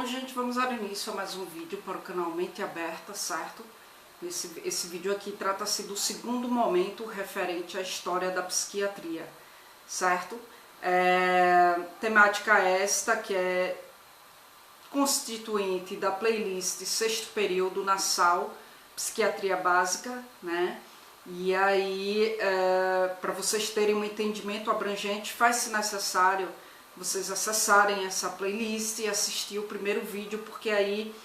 gente, vamos dar início a mais um vídeo para o canal Mente Aberta, certo? Esse vídeo aqui trata-se do segundo momento referente à história da psiquiatria, certo? Temática esta que é constituinte da playlist Sexto Período na SAL, Psiquiatria Básica, né? E aí, para vocês terem um entendimento abrangente, faz-se necessário vocês acessarem essa playlist e assistir o primeiro vídeo, porque aí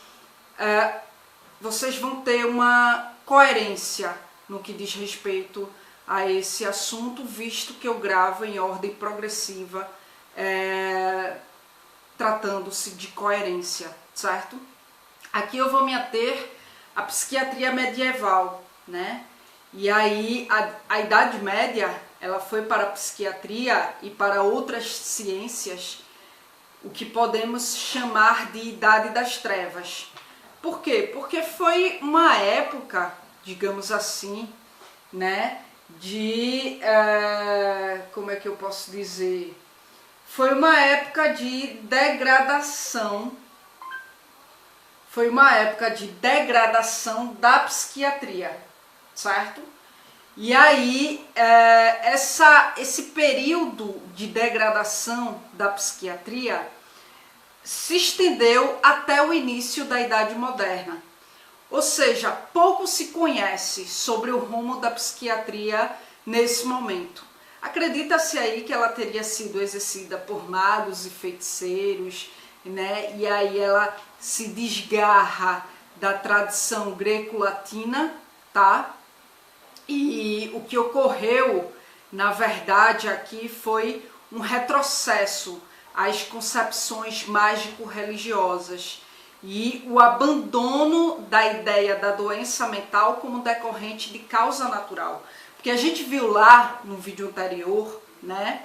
vocês vão ter uma coerência no que diz respeito a esse assunto, visto que eu gravo em ordem progressiva, tratando-se de coerência, certo? Aqui eu vou me ater à psiquiatria medieval, né? E aí a Idade Média, ela foi para a psiquiatria e para outras ciências o que podemos chamar de Idade das Trevas. Por quê? Porque foi uma época, digamos assim, né, de, como é que eu posso dizer? Foi uma época de degradação, da psiquiatria, certo? E aí, esse período de degradação da psiquiatria se estendeu até o início da Idade Moderna. Ou seja, pouco se conhece sobre o rumo da psiquiatria nesse momento. Acredita-se aí que ela teria sido exercida por magos e feiticeiros, né? E aí ela se desgarra da tradição greco-latina, tá? E o que ocorreu, na verdade, aqui foi um retrocesso às concepções mágico-religiosas e o abandono da ideia da doença mental como decorrente de causa natural. Porque a gente viu lá no vídeo anterior, né,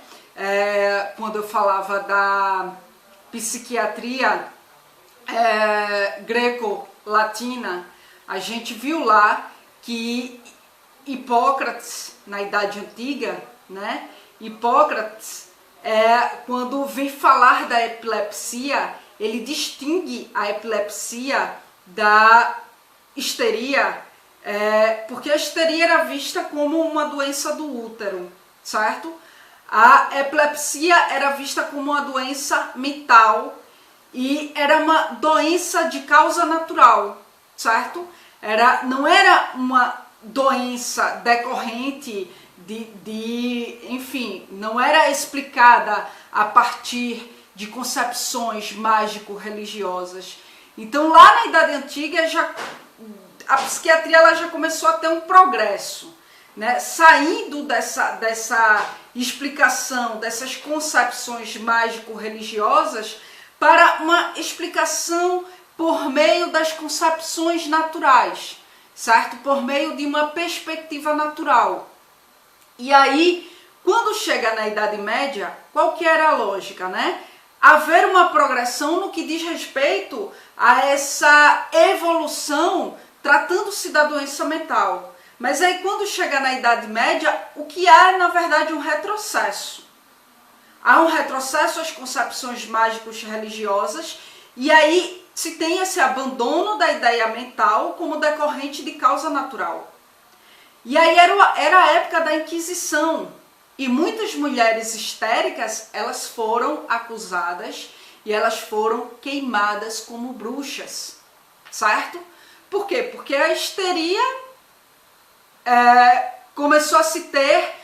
quando eu falava da psiquiatria greco-latina, a gente viu lá que Hipócrates, na Idade Antiga, né? Hipócrates, quando vem falar da epilepsia, ele distingue a epilepsia da histeria, porque a histeria era vista como uma doença do útero, certo? A epilepsia era vista como uma doença mental e era uma doença de causa natural, certo? Não era uma doença decorrente enfim, não era explicada a partir de concepções mágico-religiosas. Então, lá na Idade Antiga, a psiquiatria ela já começou a ter um progresso, né? Saindo dessa explicação, dessas concepções mágico-religiosas, para uma explicação por meio das concepções naturais, certo? Por meio de uma perspectiva natural. E aí, quando chega na Idade Média, qual que era a lógica, né? Haver uma progressão no que diz respeito a essa evolução, tratando-se da doença mental. Mas aí, quando chega na Idade Média, o que há, na verdade, um retrocesso. Há um retrocesso às concepções mágicos religiosas, e aí se tem esse abandono da ideia mental como decorrente de causa natural. E aí era a época da Inquisição, e muitas mulheres histéricas, elas foram acusadas e elas foram queimadas como bruxas, certo? Por quê? Porque a histeria começou a se ter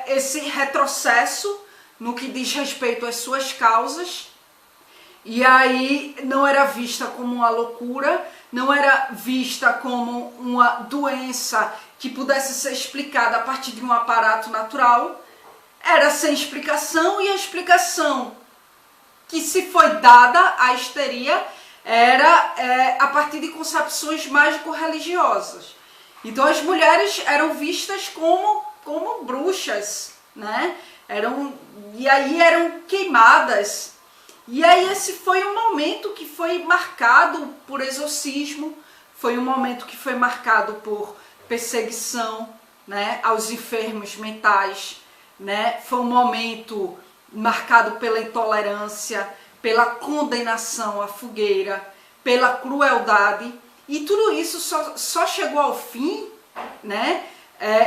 esse retrocesso no que diz respeito às suas causas, e aí não era vista como uma loucura, não era vista como uma doença que pudesse ser explicada a partir de um aparato natural, era sem explicação, e a explicação que se foi dada à histeria era a partir de concepções mágico-religiosas. Então as mulheres eram vistas como bruxas, né? E aí eram queimadas. E aí esse foi um momento que foi marcado por exorcismo, foi um momento que foi marcado por perseguição, né, aos enfermos mentais, né? Foi um momento marcado pela intolerância, pela condenação à fogueira, pela crueldade, e tudo isso só chegou ao fim, né?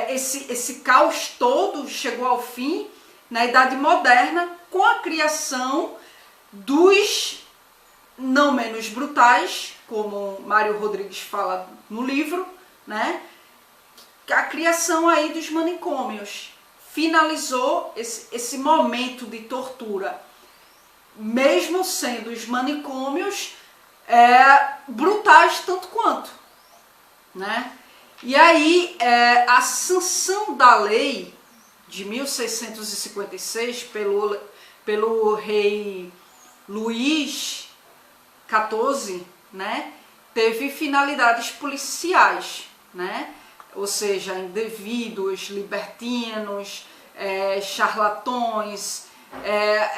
Esse caos todo chegou ao fim na Idade Moderna com a criação dos não menos brutais, como Mário Rodrigues fala no livro, né? A criação aí dos manicômios finalizou esse momento de tortura, mesmo sendo os manicômios brutais tanto quanto, né? E aí a sanção da lei de 1656 pelo rei Luís XIV, né, teve finalidades policiais, né? Ou seja, indevidos, libertinos, charlatões,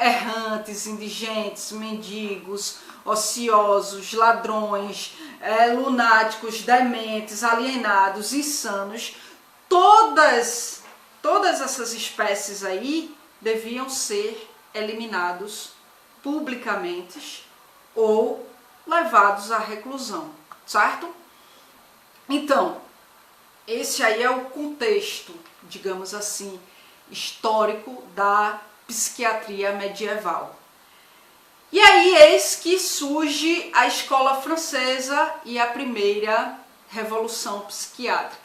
errantes, indigentes, mendigos, ociosos, ladrões, lunáticos, dementes, alienados, insanos, todas essas espécies aí deviam ser eliminados publicamente ou levados à reclusão, certo? Então, esse aí é o contexto, digamos assim, histórico da psiquiatria medieval. E aí eis que surge a escola francesa e a primeira revolução psiquiátrica,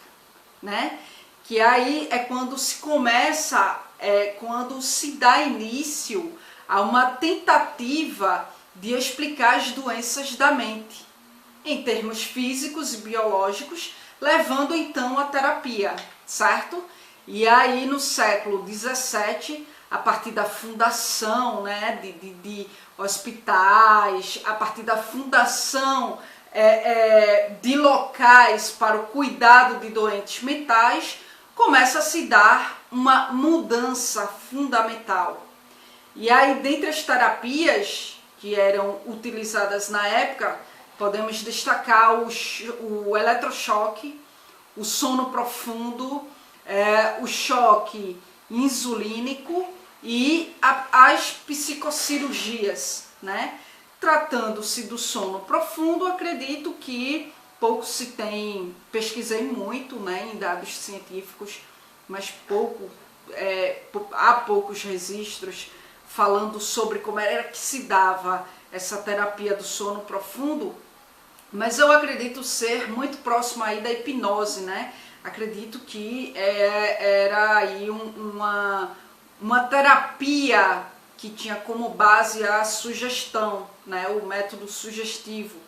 né? Que aí é quando se começa, quando se dá início a uma tentativa de explicar as doenças da mente, em termos físicos e biológicos, levando então à terapia, certo? E aí no século XVII, a partir da fundação, né, de hospitais, a partir da fundação de locais para o cuidado de doentes mentais, começa a se dar uma mudança fundamental. E aí, dentre as terapias que eram utilizadas na época, podemos destacar o eletrochoque, o sono profundo, o choque insulínico e as psicocirurgias, né? Tratando-se do sono profundo, acredito que pouco se tem, pesquisei muito, né, em dados científicos, mas há poucos registros falando sobre como era que se dava essa terapia do sono profundo, mas eu acredito ser muito próximo aí da hipnose, né? Acredito que era aí uma terapia que tinha como base a sugestão, né? O método sugestivo.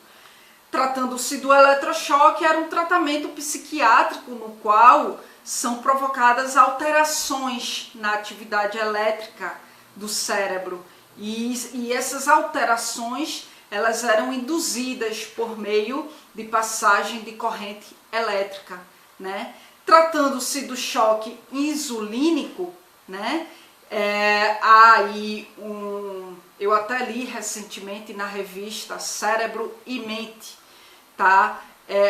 Tratando-se do eletrochoque, era um tratamento psiquiátrico no qual são provocadas alterações na atividade elétrica do cérebro. E essas alterações, elas eram induzidas por meio de passagem de corrente elétrica, né? Tratando-se do choque insulínico, né? Há aí eu até li recentemente na revista Cérebro e Mente, tá?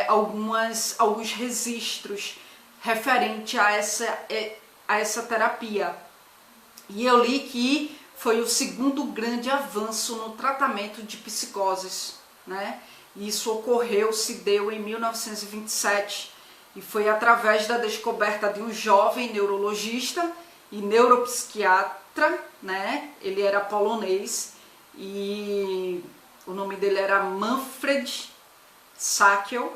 Alguns registros referente a essa terapia. E eu li que foi o segundo grande avanço no tratamento de psicoses, né? Isso se deu em 1927 e foi através da descoberta de um jovem neurologista e neuropsiquiatra, né? Ele era polonês e o nome dele era Manfred Sakel,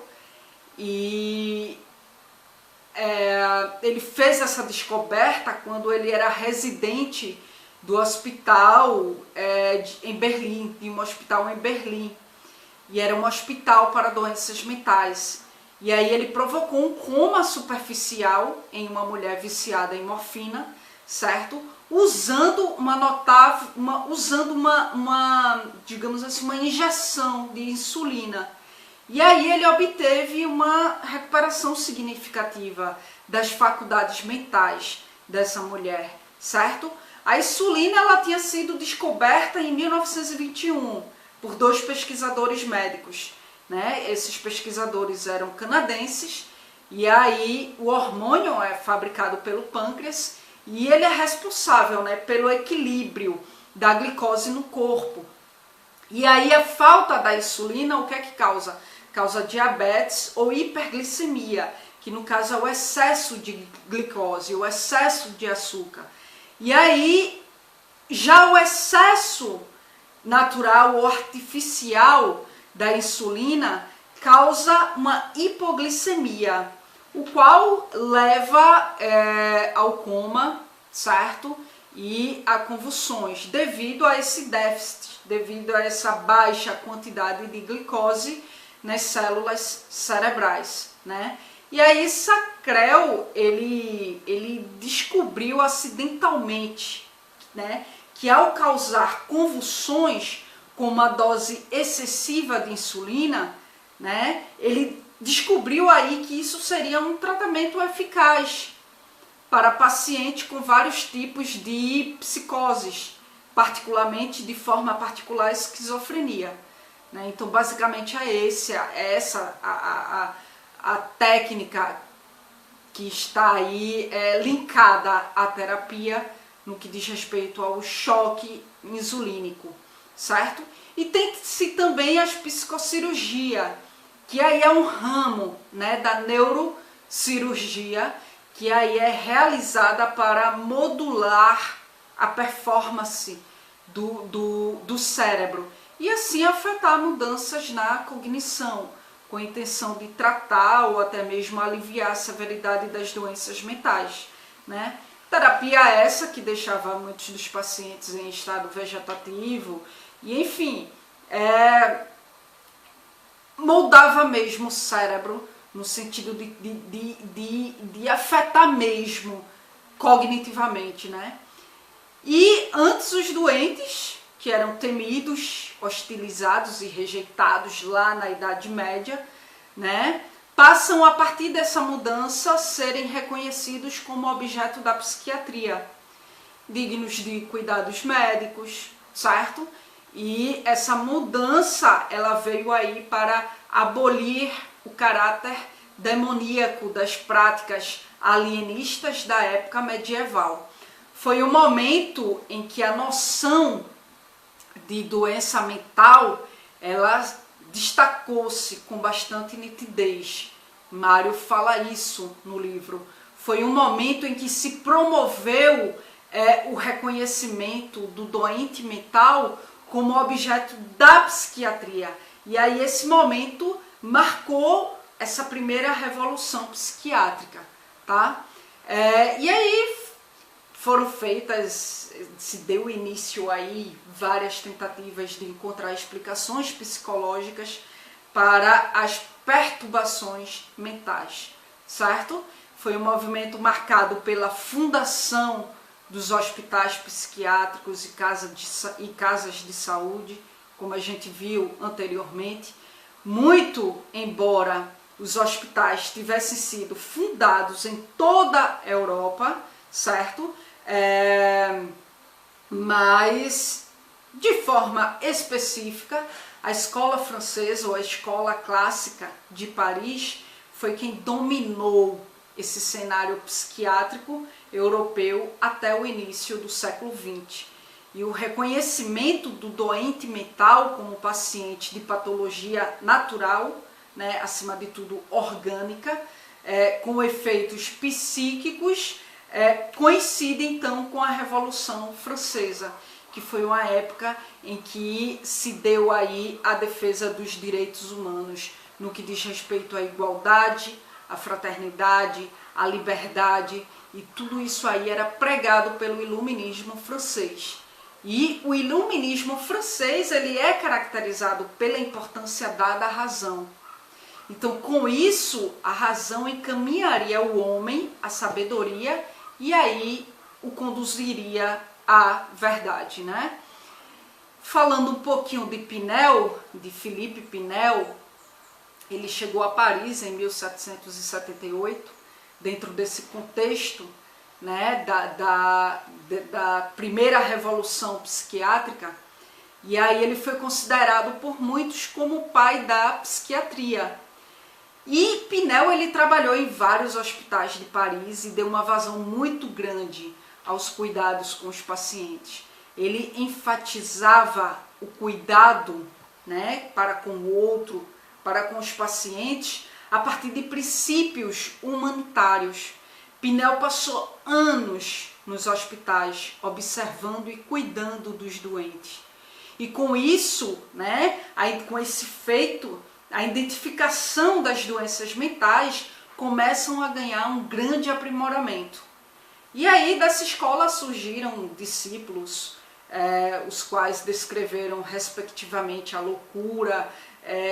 e ele fez essa descoberta quando ele era residente do hospital em Berlim, de um hospital em Berlim, e era um hospital para doenças mentais. E aí ele provocou um coma superficial em uma mulher viciada em morfina, certo? Usando digamos assim, uma injeção de insulina. E aí ele obteve uma recuperação significativa das faculdades mentais dessa mulher, certo? A insulina, ela tinha sido descoberta em 1921 por 2 pesquisadores médicos, né? Esses pesquisadores eram canadenses, e aí o hormônio é fabricado pelo pâncreas e ele é responsável, né, pelo equilíbrio da glicose no corpo. E aí a falta da insulina, o que é que causa? Causa diabetes ou hiperglicemia, que no caso é o excesso de glicose, o excesso de açúcar. E aí já o excesso natural ou artificial da insulina causa uma hipoglicemia, o qual leva ao coma, certo? E a convulsões, devido a esse déficit, devido a essa baixa quantidade de glicose nas células cerebrais, né? E aí Sackrell, ele descobriu acidentalmente, né, que ao causar convulsões com uma dose excessiva de insulina, né, ele descobriu aí que isso seria um tratamento eficaz para pacientes com vários tipos de psicoses, particularmente de forma particular esquizofrenia, né? Então basicamente é essa a técnica que está aí linkada à terapia no que diz respeito ao choque insulínico, certo? E tem-se também a psicocirurgia, que aí é um ramo, né, da neurocirurgia, que aí é realizada para modular a performance do cérebro e assim afetar mudanças na cognição, com a intenção de tratar ou até mesmo aliviar a severidade das doenças mentais, né? Terapia essa que deixava muitos dos pacientes em estado vegetativo e, enfim, moldava mesmo o cérebro no sentido de afetar mesmo cognitivamente, né? E antes os doentes, que eram temidos, hostilizados e rejeitados lá na Idade Média, né, passam a partir dessa mudança a serem reconhecidos como objeto da psiquiatria, dignos de cuidados médicos, certo? E essa mudança, ela veio aí para abolir o caráter demoníaco das práticas alienistas da época medieval. Foi o momento em que a noção de doença mental, ela destacou-se com bastante nitidez. Mário fala isso no livro. Foi um momento em que se promoveu o reconhecimento do doente mental como objeto da psiquiatria. E aí esse momento marcou essa primeira revolução psiquiátrica, tá? E aí foram feitas, se deu início aí várias tentativas de encontrar explicações psicológicas para as perturbações mentais, certo? Foi um movimento marcado pela fundação dos hospitais psiquiátricos e casas de saúde, como a gente viu anteriormente, muito embora os hospitais tivessem sido fundados em toda a Europa, certo? Mas de forma específica, a escola francesa ou a escola clássica de Paris foi quem dominou esse cenário psiquiátrico europeu até o início do século XX. E o reconhecimento do doente mental como paciente de patologia natural, né, acima de tudo orgânica, com efeitos psíquicos, coincide então com a Revolução Francesa, que foi uma época em que se deu aí a defesa dos direitos humanos, no que diz respeito à igualdade, à fraternidade, à liberdade, e tudo isso aí era pregado pelo iluminismo francês. E o iluminismo francês, ele é caracterizado pela importância dada à razão. Então, com isso, a razão encaminharia o homem à sabedoria e aí o conduziria à verdade, né? Falando um pouquinho de Pinel, de Philippe Pinel, ele chegou a Paris em 1778, dentro desse contexto, né, da primeira revolução psiquiátrica, e aí ele foi considerado por muitos como o pai da psiquiatria. E Pinel, ele trabalhou em vários hospitais de Paris e deu uma vazão muito grande aos cuidados com os pacientes. Ele enfatizava o cuidado, né, para com o outro, para com os pacientes, a partir de princípios humanitários. Pinel passou anos nos hospitais observando e cuidando dos doentes. E com isso, né, com esse feito, a identificação das doenças mentais começam a ganhar um grande aprimoramento. E aí dessa escola surgiram discípulos, os quais descreveram respectivamente a loucura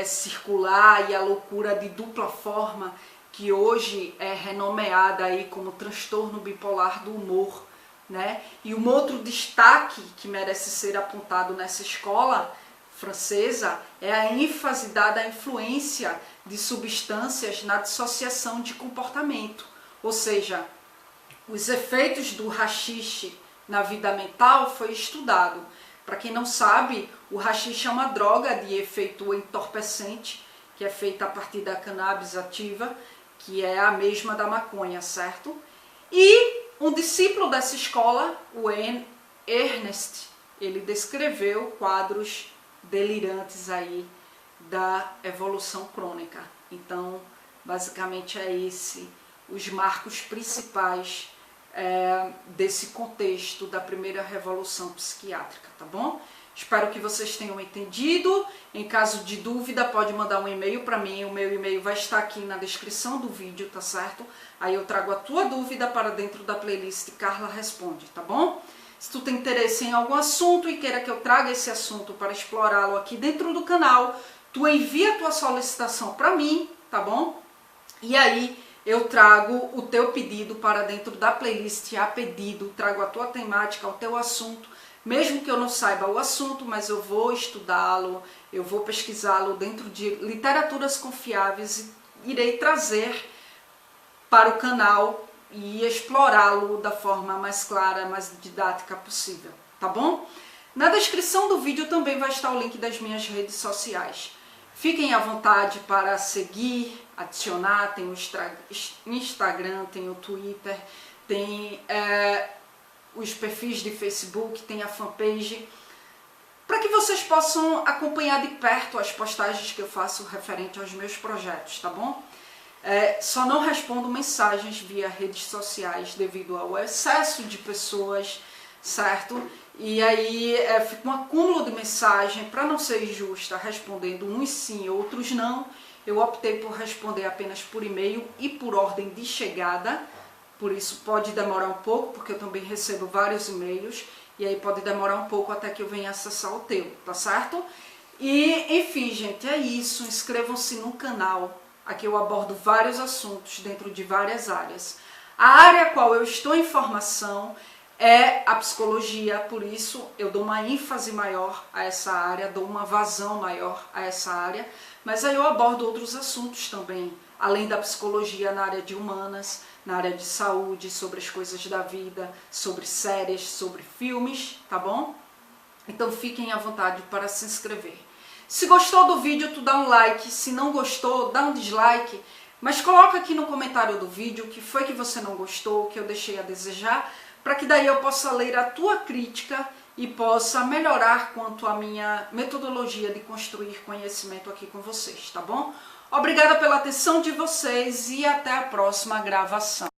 circular e a loucura de dupla forma, que hoje é renomeada aí como transtorno bipolar do humor, né? E um outro destaque que merece ser apontado nessa escola francesa é a ênfase dada à influência de substâncias na dissociação de comportamento, ou seja, os efeitos do haxixe na vida mental foi estudado. Para quem não sabe, o haxixe é uma droga de efeito entorpecente, que é feita a partir da cannabis ativa, que é a mesma da maconha, certo? E um discípulo dessa escola, o Ernest, ele descreveu quadros delirantes aí da evolução crônica. Então, basicamente é esse os marcos principais desse contexto da primeira revolução psiquiátrica, tá bom? Espero que vocês tenham entendido. Em caso de dúvida, pode mandar um e-mail para mim. O meu e-mail vai estar aqui na descrição do vídeo, tá certo? Aí eu trago a tua dúvida para dentro da playlist Carla Responde, tá bom? Se tu tem interesse em algum assunto e queira que eu traga esse assunto para explorá-lo aqui dentro do canal, tu envia a tua solicitação para mim, tá bom? E aí eu trago o teu pedido para dentro da playlist a pedido, trago a tua temática, o teu assunto, mesmo que eu não saiba o assunto, mas eu vou estudá-lo, eu vou pesquisá-lo dentro de literaturas confiáveis e irei trazer para o canal e explorá-lo da forma mais clara, mais didática possível, tá bom? Na descrição do vídeo também vai estar o link das minhas redes sociais. Fiquem à vontade para seguir, adicionar, tem o Instagram, tem o Twitter, tem os perfis de Facebook, tem a fanpage, para que vocês possam acompanhar de perto as postagens que eu faço referente aos meus projetos, tá bom? Só não respondo mensagens via redes sociais devido ao excesso de pessoas, certo? E aí fica um acúmulo de mensagem, para não ser injusta, respondendo uns sim, outros não. Eu optei por responder apenas por e-mail e por ordem de chegada, por isso pode demorar um pouco, porque eu também recebo vários e-mails, e aí pode demorar um pouco até que eu venha acessar o teu, tá certo? E, enfim, gente, é isso. Inscrevam-se no canal, aqui eu abordo vários assuntos dentro de várias áreas. A área a qual eu estou em formação é a psicologia, por isso eu dou uma ênfase maior a essa área, dou uma vazão maior a essa área, mas aí eu abordo outros assuntos também, além da psicologia na área de humanas, na área de saúde, sobre as coisas da vida, sobre séries, sobre filmes, tá bom? Então fiquem à vontade para se inscrever. Se gostou do vídeo, tu dá um like, se não gostou, dá um dislike, mas coloca aqui no comentário do vídeo o que foi que você não gostou, o que eu deixei a desejar, para que daí eu possa ler a tua crítica e possa melhorar quanto à minha metodologia de construir conhecimento aqui com vocês, tá bom? Obrigada pela atenção de vocês e até a próxima gravação.